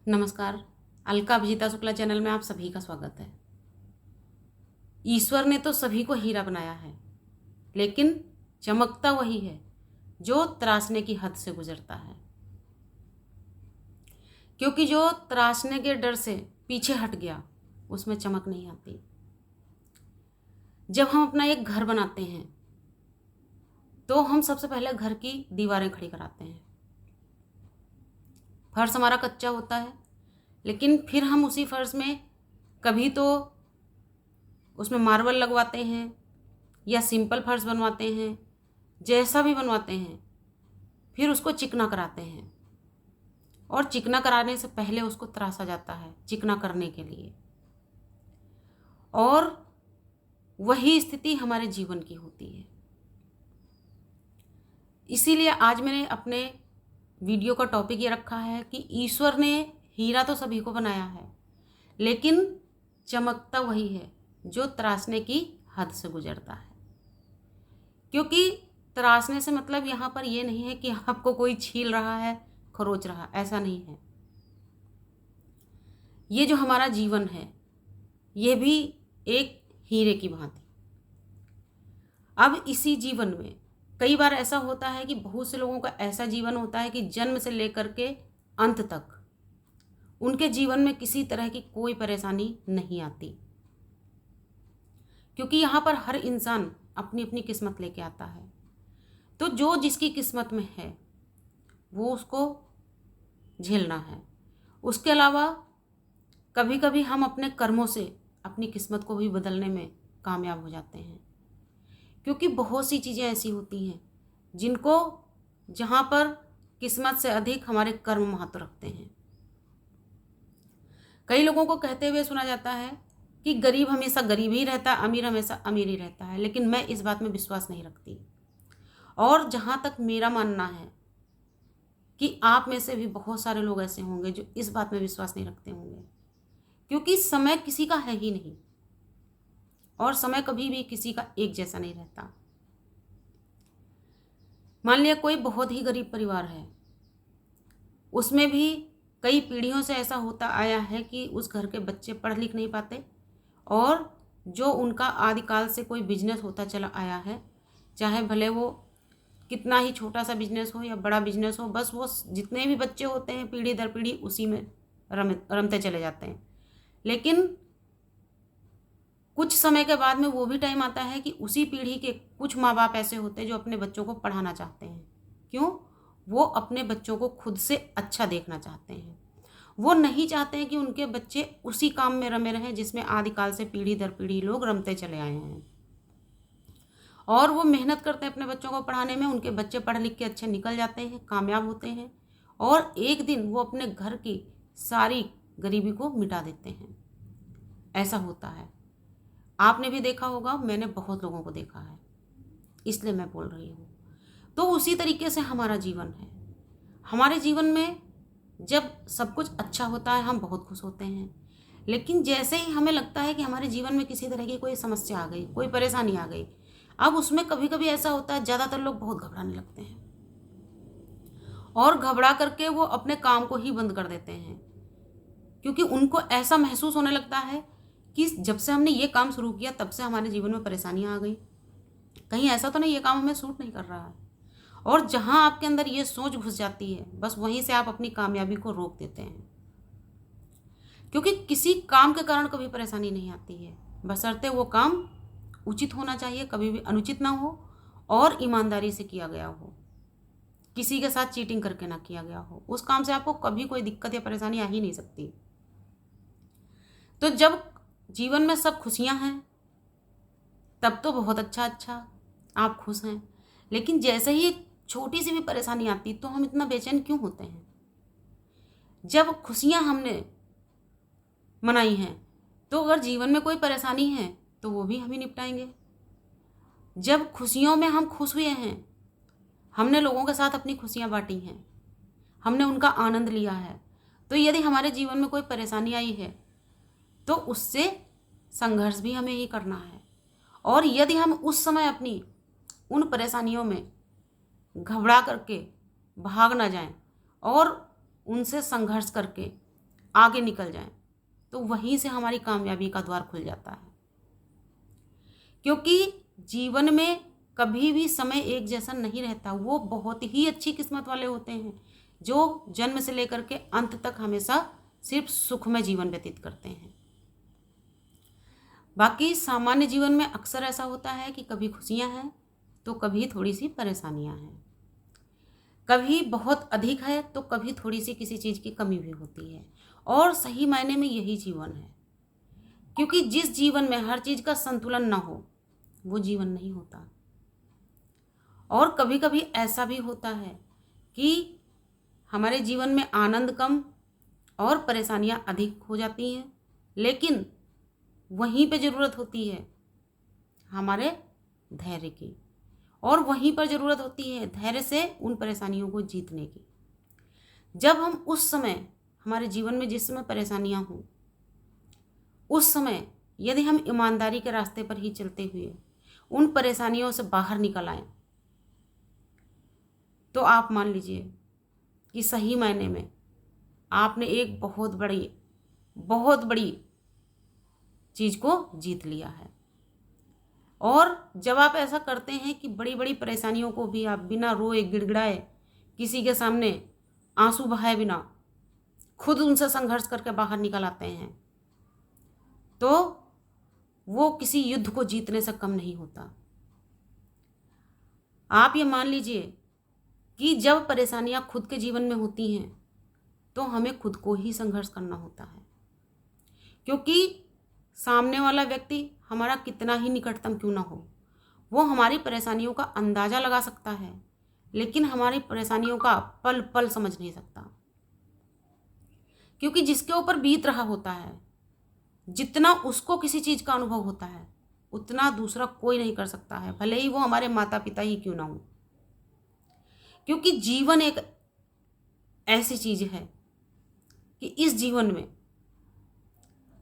नमस्कार। अलका अभिजीता शुक्ला चैनल में आप सभी का स्वागत है। ईश्वर ने तो सभी को हीरा बनाया है, लेकिन चमकता वही है जो तराशने की हद से गुजरता है। क्योंकि जो तराशने के डर से पीछे हट गया, उसमें चमक नहीं आती। जब हम अपना एक घर बनाते हैं तो हम सबसे पहले घर की दीवारें खड़ी कराते हैं। फर्श हमारा कच्चा होता है, लेकिन फिर हम उसी फर्श में कभी तो उसमें मार्बल लगवाते हैं या सिंपल फर्श बनवाते हैं, जैसा भी बनवाते हैं। फिर उसको चिकना कराते हैं, और चिकना कराने से पहले उसको तराशा जाता है चिकना करने के लिए। और वही स्थिति हमारे जीवन की होती है। इसीलिए आज मैंने अपने वीडियो का टॉपिक ये रखा है कि ईश्वर ने हीरा तो सभी को बनाया है, लेकिन चमकता वही है जो तराशने की हद से गुजरता है। क्योंकि तराशने से मतलब यहाँ पर ये नहीं है कि आपको कोई छील रहा है, खरोच रहा, ऐसा नहीं है। ये जो हमारा जीवन है, ये भी एक हीरे की भांति। अब इसी जीवन में कई बार ऐसा होता है कि बहुत से लोगों का ऐसा जीवन होता है कि जन्म से लेकर के अंत तक उनके जीवन में किसी तरह की कोई परेशानी नहीं आती। क्योंकि यहाँ पर हर इंसान अपनी अपनी किस्मत लेके आता है। तो जो जिसकी किस्मत में है वो उसको झेलना है। उसके अलावा कभी कभी हम अपने कर्मों से अपनी किस्मत को भी बदलने में कामयाब हो जाते हैं। क्योंकि बहुत सी चीज़ें ऐसी होती हैं जिनको जहाँ पर किस्मत से अधिक हमारे कर्म महत्व रखते हैं। कई लोगों को कहते हुए सुना जाता है कि गरीब हमेशा गरीब ही रहता है, अमीर हमेशा अमीर ही रहता है। लेकिन मैं इस बात में विश्वास नहीं रखती। और जहाँ तक मेरा मानना है कि आप में से भी बहुत सारे लोग ऐसे होंगे जो इस बात में विश्वास नहीं रखते होंगे। क्योंकि समय किसी का है ही नहीं, और समय कभी भी किसी का एक जैसा नहीं रहता। मान लिया कोई बहुत ही गरीब परिवार है, उसमें भी कई पीढ़ियों से ऐसा होता आया है कि उस घर के बच्चे पढ़ लिख नहीं पाते, और जो उनका आदिकाल से कोई बिजनेस होता चला आया है, चाहे भले वो कितना ही छोटा सा बिजनेस हो या बड़ा बिजनेस हो, बस वो जितने भी बच्चे होते हैं पीढ़ी दर पीढ़ी उसी में रमते चले जाते हैं। लेकिन कुछ समय के बाद में वो भी टाइम आता है कि उसी पीढ़ी के कुछ माँ बाप ऐसे होते हैं जो अपने बच्चों को पढ़ाना चाहते हैं। क्यों? वो अपने बच्चों को खुद से अच्छा देखना चाहते हैं। वो नहीं चाहते हैं कि उनके बच्चे उसी काम में रमे रहें जिसमें आदिकाल से पीढ़ी दर पीढ़ी लोग रमते चले आए हैं। और वो मेहनत करते हैं अपने बच्चों को पढ़ाने में। उनके बच्चे पढ़ लिख के अच्छे निकल जाते हैं, कामयाब होते हैं, और एक दिन वो अपने घर की सारी गरीबी को मिटा देते हैं। ऐसा होता है। आपने भी देखा होगा, मैंने बहुत लोगों को देखा है, इसलिए मैं बोल रही हूँ। तो उसी तरीके से हमारा जीवन है। हमारे जीवन में जब सब कुछ अच्छा होता है हम बहुत खुश होते हैं। लेकिन जैसे ही हमें लगता है कि हमारे जीवन में किसी तरह की कोई समस्या आ गई, कोई परेशानी आ गई, अब उसमें कभी कभी ऐसा होता है, ज़्यादातर लोग बहुत घबराने लगते हैं, और घबरा करके वो अपने काम को ही बंद कर देते हैं। क्योंकि उनको ऐसा महसूस होने लगता है कि जब से हमने ये काम शुरू किया तब से हमारे जीवन में परेशानियां आ गई। कहीं ऐसा तो नहीं ये काम हमें सूट नहीं कर रहा है। और जहां आपके अंदर ये सोच घुस जाती है, बस वहीं से आप अपनी कामयाबी को रोक देते हैं। क्योंकि किसी काम के कारण कभी परेशानी नहीं आती है, बशर्ते वो काम उचित होना चाहिए, कभी भी अनुचित ना हो, और ईमानदारी से किया गया हो, किसी के साथ चीटिंग करके ना किया गया हो। उस काम से आपको कभी कोई दिक्कत या परेशानी आ ही नहीं सकती। तो जब जीवन में सब खुशियां हैं तब तो बहुत अच्छा आप खुश हैं। लेकिन जैसे ही एक छोटी सी भी परेशानी आती तो हम इतना बेचैन क्यों होते हैं? जब खुशियां हमने मनाई हैं, तो अगर जीवन में कोई परेशानी है तो वो भी हम ही निपटाएंगे। जब खुशियों में हम खुश हुए हैं, हमने लोगों के साथ अपनी खुशियां बांटी हैं, हमने उनका आनंद लिया है, तो यदि हमारे जीवन में कोई परेशानी आई है तो उससे संघर्ष भी हमें ही करना है। और यदि हम उस समय अपनी उन परेशानियों में घबरा करके भाग ना जाएं और उनसे संघर्ष करके आगे निकल जाएं, तो वहीं से हमारी कामयाबी का द्वार खुल जाता है। क्योंकि जीवन में कभी भी समय एक जैसा नहीं रहता। वो बहुत ही अच्छी किस्मत वाले होते हैं जो जन्म से लेकर के अंत तक हमेशा सिर्फ सुखमय जीवन व्यतीत करते हैं। बाकी सामान्य जीवन में अक्सर ऐसा होता है कि कभी खुशियां हैं तो कभी थोड़ी सी परेशानियां हैं, कभी बहुत अधिक है तो कभी थोड़ी सी किसी चीज़ की कमी भी होती है। और सही मायने में यही जीवन है, क्योंकि जिस जीवन में हर चीज़ का संतुलन ना हो वो जीवन नहीं होता। और कभी कभी ऐसा भी होता है कि हमारे जीवन में आनंद कम और परेशानियां अधिक हो जाती हैं, लेकिन वहीं पे ज़रूरत होती है हमारे धैर्य की, और वहीं पर ज़रूरत होती है धैर्य से उन परेशानियों को जीतने की। जब हम उस समय, हमारे जीवन में जिस समय परेशानियां हों, उस समय यदि हम ईमानदारी के रास्ते पर ही चलते हुए उन परेशानियों से बाहर निकल आए, तो आप मान लीजिए कि सही मायने में आपने एक बहुत बड़ी चीज़ को जीत लिया है। और जब आप ऐसा करते हैं कि बड़ी बड़ी परेशानियों को भी आप बिना रोए गिड़गिड़ाए, किसी के सामने आंसू बहाए बिना खुद उनसे संघर्ष करके बाहर निकल आते हैं, तो वो किसी युद्ध को जीतने से कम नहीं होता। आप ये मान लीजिए कि जब परेशानियां खुद के जीवन में होती हैं तो हमें खुद को ही संघर्ष करना होता है, क्योंकि सामने वाला व्यक्ति हमारा कितना ही निकटतम क्यों ना हो, वो हमारी परेशानियों का अंदाज़ा लगा सकता है, लेकिन हमारी परेशानियों का पल पल समझ नहीं सकता। क्योंकि जिसके ऊपर बीत रहा होता है, जितना उसको किसी चीज़ का अनुभव होता है, उतना दूसरा कोई नहीं कर सकता है, भले ही वो हमारे माता पिता ही क्यों ना हो। क्योंकि जीवन एक ऐसी चीज़ है कि इस जीवन में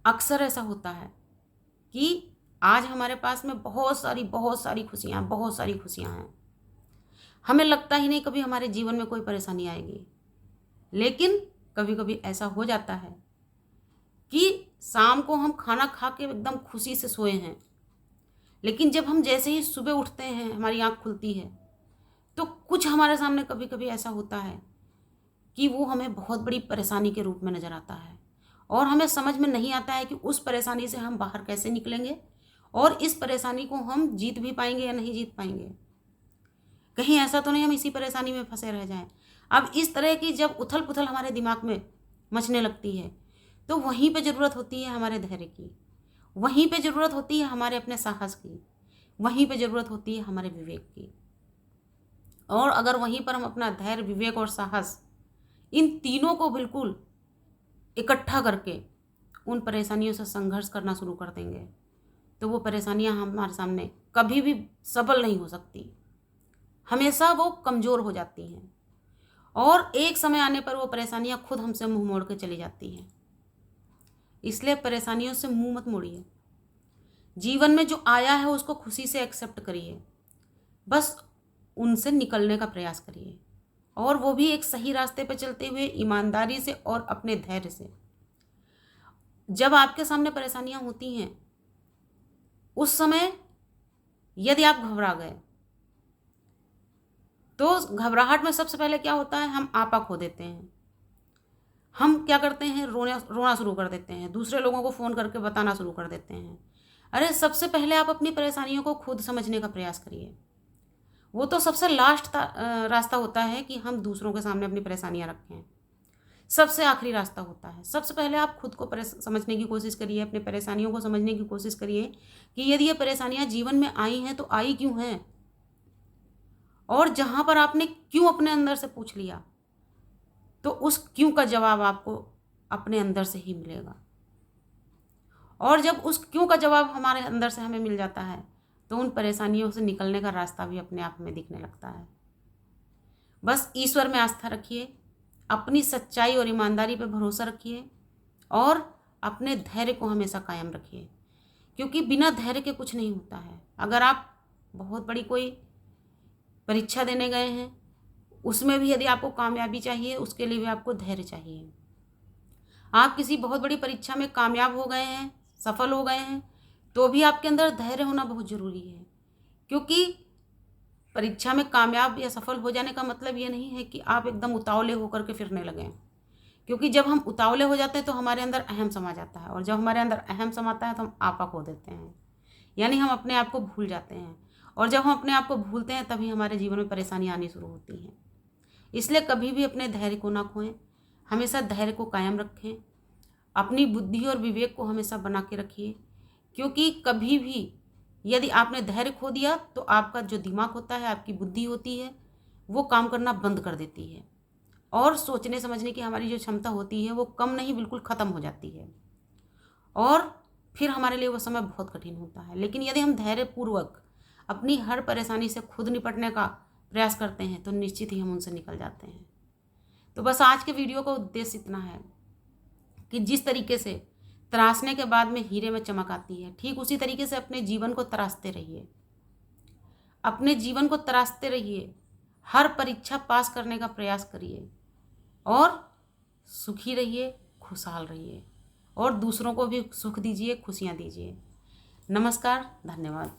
अक्सर ऐसा होता है कि आज हमारे पास में बहुत सारी खुशियाँ हैं। हमें लगता ही नहीं कभी हमारे जीवन में कोई परेशानी आएगी, लेकिन कभी कभी ऐसा हो जाता है कि शाम को हम खाना खा के एकदम खुशी से सोए हैं, लेकिन जब हम जैसे ही सुबह उठते हैं, हमारी आँख खुलती है, तो कुछ हमारे सामने कभी कभी ऐसा होता है कि वो हमें बहुत बड़ी परेशानी के रूप में नज़र आता है, और हमें समझ में नहीं आता है कि उस परेशानी से हम बाहर कैसे निकलेंगे और इस परेशानी को हम जीत भी पाएंगे या नहीं जीत पाएंगे। कहीं ऐसा तो नहीं हम इसी परेशानी में फंसे रह जाएं। अब इस तरह की जब उथल पुथल हमारे दिमाग में मचने लगती है, तो वहीं पे ज़रूरत होती है हमारे धैर्य की, वहीं पे ज़रूरत होती है हमारे अपने साहस की, वहीं पे ज़रूरत होती है हमारे विवेक की। और अगर वहीं पर हम अपना धैर्य, विवेक और साहस, इन तीनों को बिल्कुल इकट्ठा करके उन परेशानियों से संघर्ष करना शुरू कर देंगे, तो वो परेशानियां हमारे सामने कभी भी सबल नहीं हो सकती, हमेशा वो कमज़ोर हो जाती हैं, और एक समय आने पर वो परेशानियां खुद हमसे मुंह मोड़ के चली जाती हैं। इसलिए परेशानियों से मुंह मत मोड़िए। जीवन में जो आया है उसको खुशी से एक्सेप्ट करिए, बस उनसे निकलने का प्रयास करिए, और वो भी एक सही रास्ते पर चलते हुए, ईमानदारी से और अपने धैर्य से। जब आपके सामने परेशानियां होती हैं, उस समय यदि आप घबरा गए, तो घबराहट में सबसे पहले क्या होता है, हम आपा खो देते हैं। हम क्या करते हैं, रोना शुरू कर देते हैं, दूसरे लोगों को फ़ोन करके बताना शुरू कर देते हैं। अरे सबसे पहले आप अपनी परेशानियों को खुद समझने का प्रयास करिए। वो तो सबसे लास्ट रास्ता होता है कि हम दूसरों के सामने अपनी परेशानियां रखें, सबसे आखिरी रास्ता होता है। सबसे पहले आप खुद को समझने की कोशिश करिए, अपनी परेशानियों को समझने की कोशिश करिए कि यदि ये परेशानियां जीवन में आई हैं तो आई क्यों हैं, और जहाँ पर आपने क्यों अपने अंदर से पूछ लिया, तो उस क्यों का जवाब आपको अपने अंदर से ही मिलेगा। और जब उस क्यों का जवाब हमारे अंदर से हमें मिल जाता है, तो उन परेशानियों से निकलने का रास्ता भी अपने आप में दिखने लगता है। बस ईश्वर में आस्था रखिए, अपनी सच्चाई और ईमानदारी पर भरोसा रखिए, और अपने धैर्य को हमेशा कायम रखिए, क्योंकि बिना धैर्य के कुछ नहीं होता है। अगर आप बहुत बड़ी कोई परीक्षा देने गए हैं, उसमें भी यदि आपको कामयाबी चाहिए, उसके लिए भी आपको धैर्य चाहिए। आप किसी बहुत बड़ी परीक्षा में कामयाब हो गए हैं, सफल हो गए हैं, तो भी आपके अंदर धैर्य होना बहुत ज़रूरी है। क्योंकि परीक्षा में कामयाब या सफल हो जाने का मतलब ये नहीं है कि आप एकदम उतावले होकर के फिरने लगें। क्योंकि जब हम उतावले हो जाते हैं तो हमारे अंदर अहम समा जाता है, और जब हमारे अंदर अहम समाता है तो हम आपा खो देते हैं, यानी हम अपने आप को भूल जाते हैं। और जब हम अपने आप को भूलते हैं तभी हमारे जीवन में परेशानी आनी शुरू होती है। इसलिए कभी भी अपने धैर्य को ना खोएं, हमेशा धैर्य को कायम रखें, अपनी बुद्धि और विवेक को हमेशा बना के रखिए। क्योंकि कभी भी यदि आपने धैर्य खो दिया तो आपका जो दिमाग होता है, आपकी बुद्धि होती है, वो काम करना बंद कर देती है, और सोचने समझने की हमारी जो क्षमता होती है वो कम नहीं बिल्कुल ख़त्म हो जाती है, और फिर हमारे लिए वो समय बहुत कठिन होता है। लेकिन यदि हम धैर्यपूर्वक अपनी हर परेशानी से खुद निपटने का प्रयास करते हैं तो निश्चित ही हम उनसे निकल जाते हैं। तो बस आज के वीडियो का उद्देश्य इतना है कि जिस तरीके से तराशने के बाद में हीरे में चमक आती है, ठीक उसी तरीके से अपने जीवन को तराशते रहिए, अपने जीवन को तराशते रहिए, हर परीक्षा पास करने का प्रयास करिए, और सुखी रहिए, खुशहाल रहिए, और दूसरों को भी सुख दीजिए, खुशियाँ दीजिए। नमस्कार, धन्यवाद।